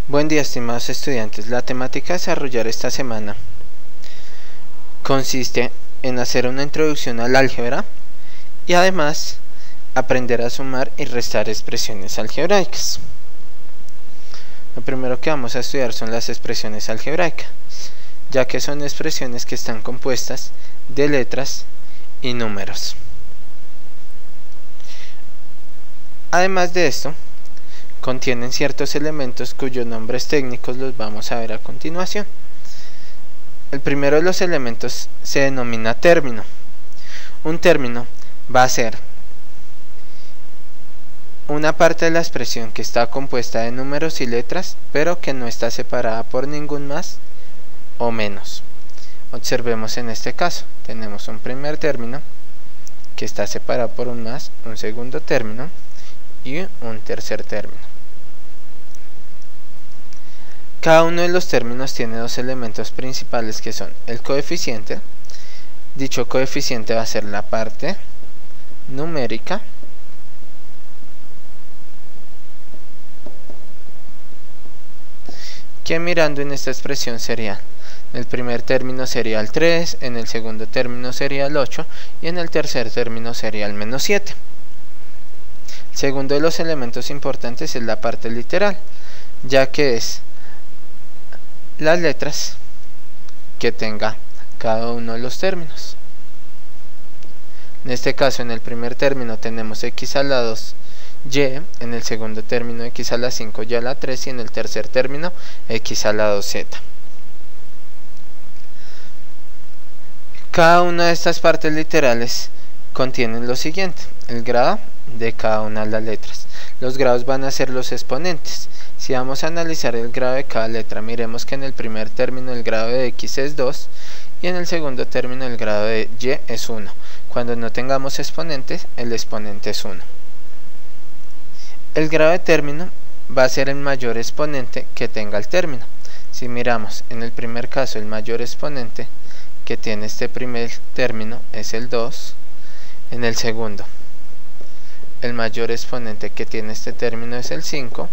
Buen día, estimados estudiantes. La temática a desarrollar esta semana consiste en hacer una introducción al álgebra y además aprender a sumar y restar expresiones algebraicas. Lo primero que vamos a estudiar son las expresiones algebraicas, ya que son expresiones que están compuestas de letras y números. Además de esto, contienen ciertos elementos cuyos nombres técnicos los vamos a ver a continuación. El primero de los elementos se denomina término. Un término va a ser una parte de la expresión que está compuesta de números y letras, pero que no está separada por ningún más o menos. Observemos en este caso, tenemos un primer término que está separado por un más, un segundo término y un tercer término. Cada uno de los términos tiene dos elementos principales que son el coeficiente. Dicho coeficiente va a ser la parte numérica que mirando en esta expresión sería, en el primer término sería el 3, en el segundo término sería el 8 y en el tercer término sería el menos 7. El segundo de los elementos importantes es la parte literal, ya que es las letras que tenga cada uno de los términos. En este caso, en el primer término tenemos x a la 2y, en el segundo término x a la 5y a la 3 y en el tercer término x a la 2z. Cada una de estas partes literales contienen lo siguiente: el grado de cada una de las letras. Los grados van a ser los exponentes. Si vamos a analizar el grado de cada letra, miremos que en el primer término el grado de x es 2 y en el segundo término el grado de y es 1. Cuando no tengamos exponentes, el exponente es 1. El grado de término va a ser el mayor exponente que tenga el término. Si miramos en el primer caso, el mayor exponente que tiene este primer término es el 2. En el segundo, el mayor exponente que tiene este término es el 5.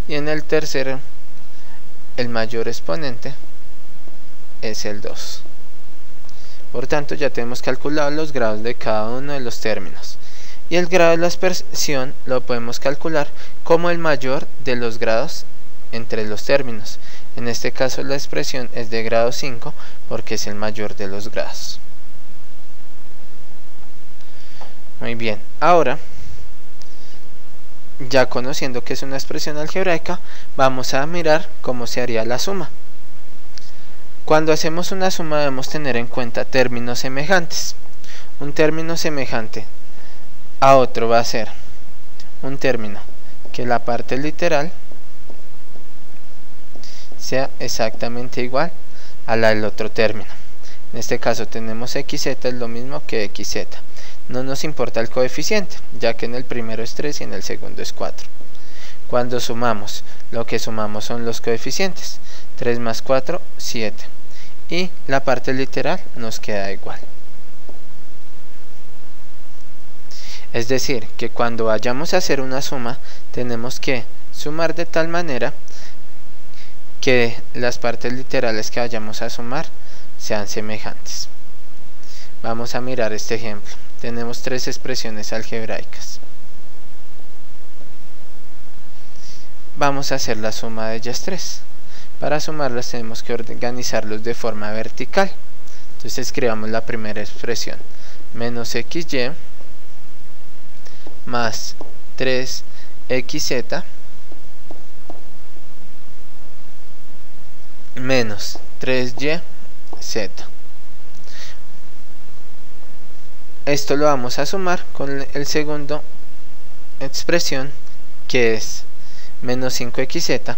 Y en el tercero, el mayor exponente es el 2. Por tanto, ya tenemos calculado los grados de cada uno de los términos. Y el grado de la expresión lo podemos calcular como el mayor de los grados entre los términos. En este caso, la expresión es de grado 5 porque es el mayor de los grados. Muy bien, ahora, ya conociendo que es una expresión algebraica, vamos a mirar cómo se haría la suma. Cuando hacemos una suma debemos tener en cuenta términos semejantes. Un término semejante a otro va a ser un término que la parte literal sea exactamente igual a la del otro término. En este caso tenemos xz es lo mismo que xz. No nos importa el coeficiente, ya que en el primero es 3 y en el segundo es 4. Cuando sumamos, lo que sumamos son los coeficientes. 3 más 4, 7. Y la parte literal nos queda igual. Es decir, que cuando vayamos a hacer una suma, tenemos que sumar de tal manera que las partes literales que vayamos a sumar sean semejantes. Vamos a mirar este ejemplo. Tenemos tres expresiones algebraicas. Vamos a hacer la suma de ellas tres. Para sumarlas tenemos que organizarlos de forma vertical. Entonces escribamos la primera expresión. Menos xy más 3xz menos 3yz. Esto lo vamos a sumar con el segundo expresión, que es menos 5xz.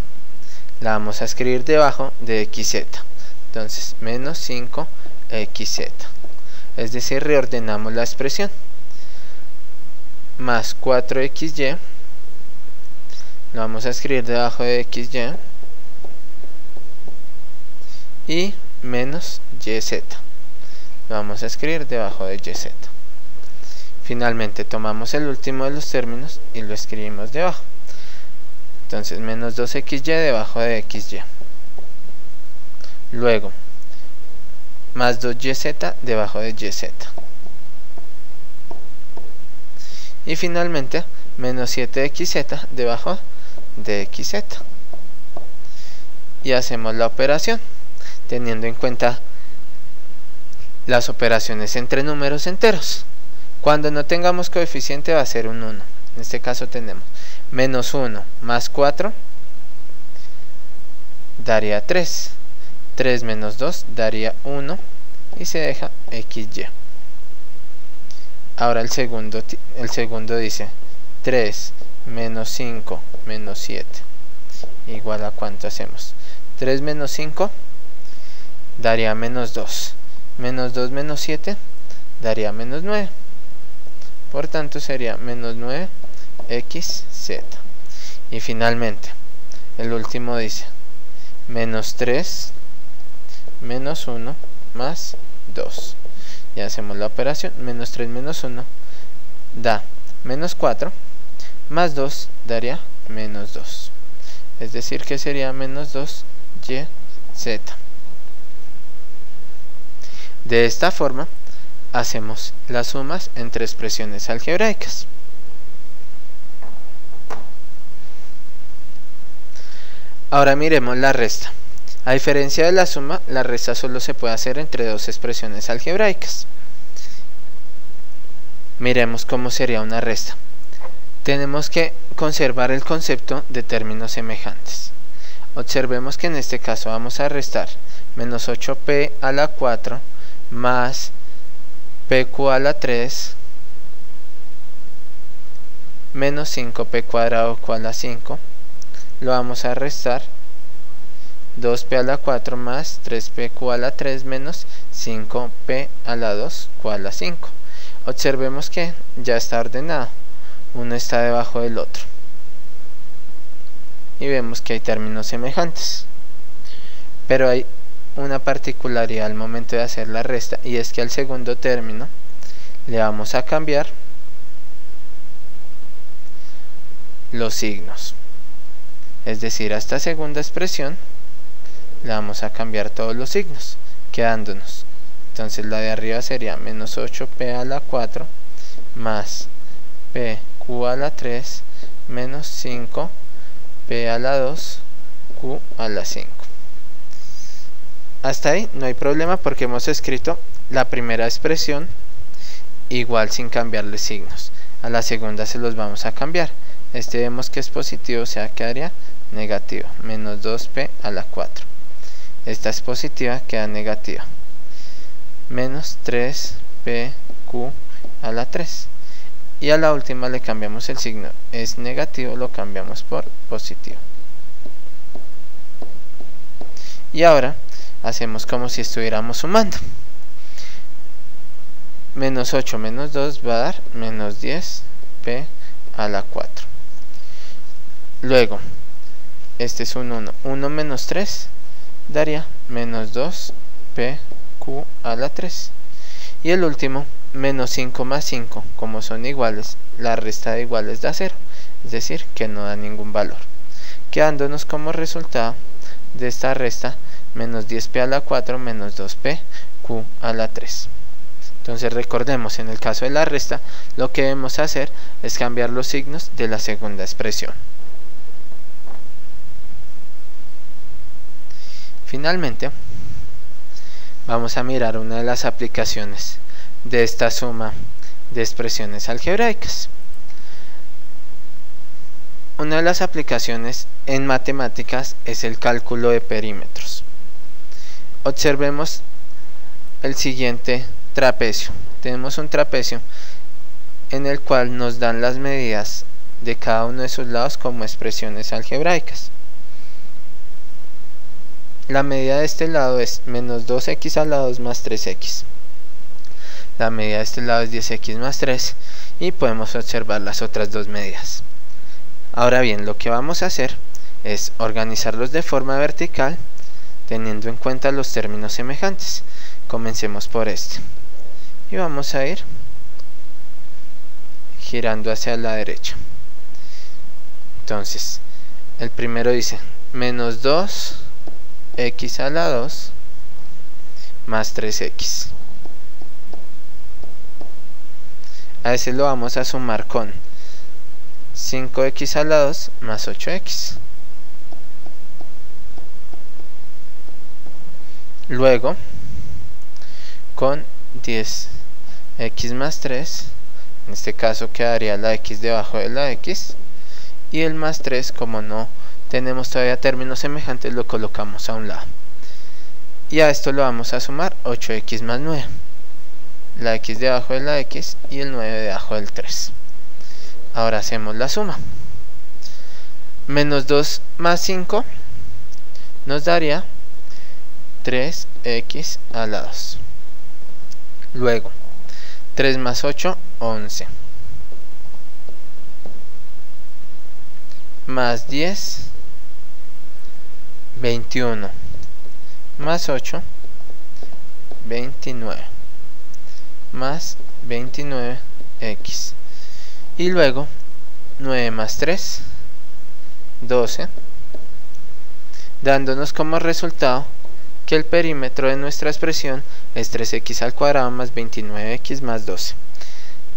La vamos a escribir debajo de xz. Entonces, menos 5xz. Es decir, reordenamos la expresión. Más 4xy. Lo vamos a escribir debajo de xy. Y menos yz. Lo vamos a escribir debajo de yz. Finalmente tomamos el último de los términos y lo escribimos debajo. Entonces menos 2xy debajo de xy. Luego más 2yz debajo de yz. Y finalmente menos 7xz debajo de xz. Y hacemos la operación teniendo en cuenta las operaciones entre números enteros. Cuando no tengamos coeficiente va a ser un 1. En este caso tenemos menos 1 más 4 daría 3. 3 menos 2 daría 1 y se deja xy. Ahora el segundo dice 3 menos 5 menos 7 igual a ¿cuánto hacemos? 3 menos 5 daría menos 2. Menos 2 menos 7 daría menos 9. Por tanto sería menos 9xz. Y finalmente el último dice menos 3 menos 1 más 2. Y hacemos la operación. Menos 3 menos 1 da menos 4 más 2 daría menos 2. Es decir que sería menos 2yz. De esta forma hacemos las sumas entre expresiones algebraicas. Ahora miremos la resta. A diferencia de la suma, la resta solo se puede hacer entre dos expresiones algebraicas. Miremos cómo sería una resta. Tenemos que conservar el concepto de términos semejantes. Observemos que en este caso vamos a restar menos 8p a la 4 más pq a la 3 menos 5p cuadrado q a la 5. Lo vamos a restar 2p a la 4 más 3pq a la 3 menos 5p a la 2 q a la 5. Observemos que ya está ordenado, uno está debajo del otro y vemos que hay términos semejantes, pero hay una particularidad al momento de hacer la resta, y es que al segundo término le vamos a cambiar los signos. Es decir, a esta segunda expresión le vamos a cambiar todos los signos, quedándonos. Entonces la de arriba sería menos 8p a la 4 más pq a la 3 menos 5p a la 2 q a la 5. Hasta ahí no hay problema porque hemos escrito la primera expresión igual sin cambiarle signos. A la segunda se los vamos a cambiar. Este vemos que es positivo, o sea quedaría negativo, menos 2p a la 4. Esta es positiva, queda negativa, menos 3pq a la 3. Y a la última le cambiamos el signo, es negativo, lo cambiamos por positivo. Y ahora hacemos como si estuviéramos sumando. Menos 8 menos 2 va a dar menos 10p a la 4. Luego, este es un 1. 1 menos 3 daría menos 2pq a la 3. Y el último, menos 5 más 5, como son iguales, la resta de iguales da 0. Es decir, que no da ningún valor. Quedándonos como resultado de esta resta menos 10p a la 4 menos 2pq a la 3. Entonces recordemos, en el caso de la resta, lo que debemos hacer es cambiar los signos de la segunda expresión. Finalmente, vamos a mirar una de las aplicaciones de esta suma de expresiones algebraicas. Una de las aplicaciones en matemáticas es el cálculo de perímetros. Observemos el siguiente trapecio. Tenemos un trapecio en el cual nos dan las medidas de cada uno de sus lados como expresiones algebraicas. La medida de este lado es menos 2x a la 2 más 3x. La medida de este lado es 10x más 3 y podemos observar las otras dos medidas. Ahora bien, lo que vamos a hacer es organizarlos de forma vertical teniendo en cuenta los términos semejantes. Comencemos por este y vamos a ir girando hacia la derecha. Entonces El primero dice menos 2x a la 2 más 3x. A ese lo vamos a sumar con 5x a la 2 más 8x. Luego con 10x más 3, en este caso quedaría la x debajo de la x, y el más 3, como no tenemos todavía términos semejantes, lo colocamos a un lado. Y a esto lo vamos a sumar 8x más 9, la x debajo de la x y el 9 debajo del 3. Ahora hacemos la suma. Menos 2 más 5 nos daría 3x a la 2. Luego 3 más 8, 11. Más 10, 21. Más 8, 29. Más 29x. Y luego 9 más 3, 12. Dándonos como resultado que el perímetro de nuestra expresión es 3x al cuadrado más 29x más 12.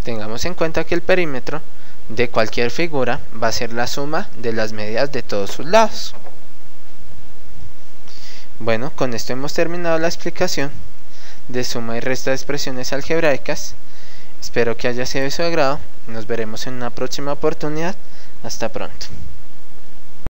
Tengamos en cuenta que el perímetro de cualquier figura va a ser la suma de las medidas de todos sus lados. Bueno, con esto hemos terminado la explicación de suma y resta de expresiones algebraicas. Espero que haya sido de su agrado. Nos veremos en una próxima oportunidad. Hasta pronto.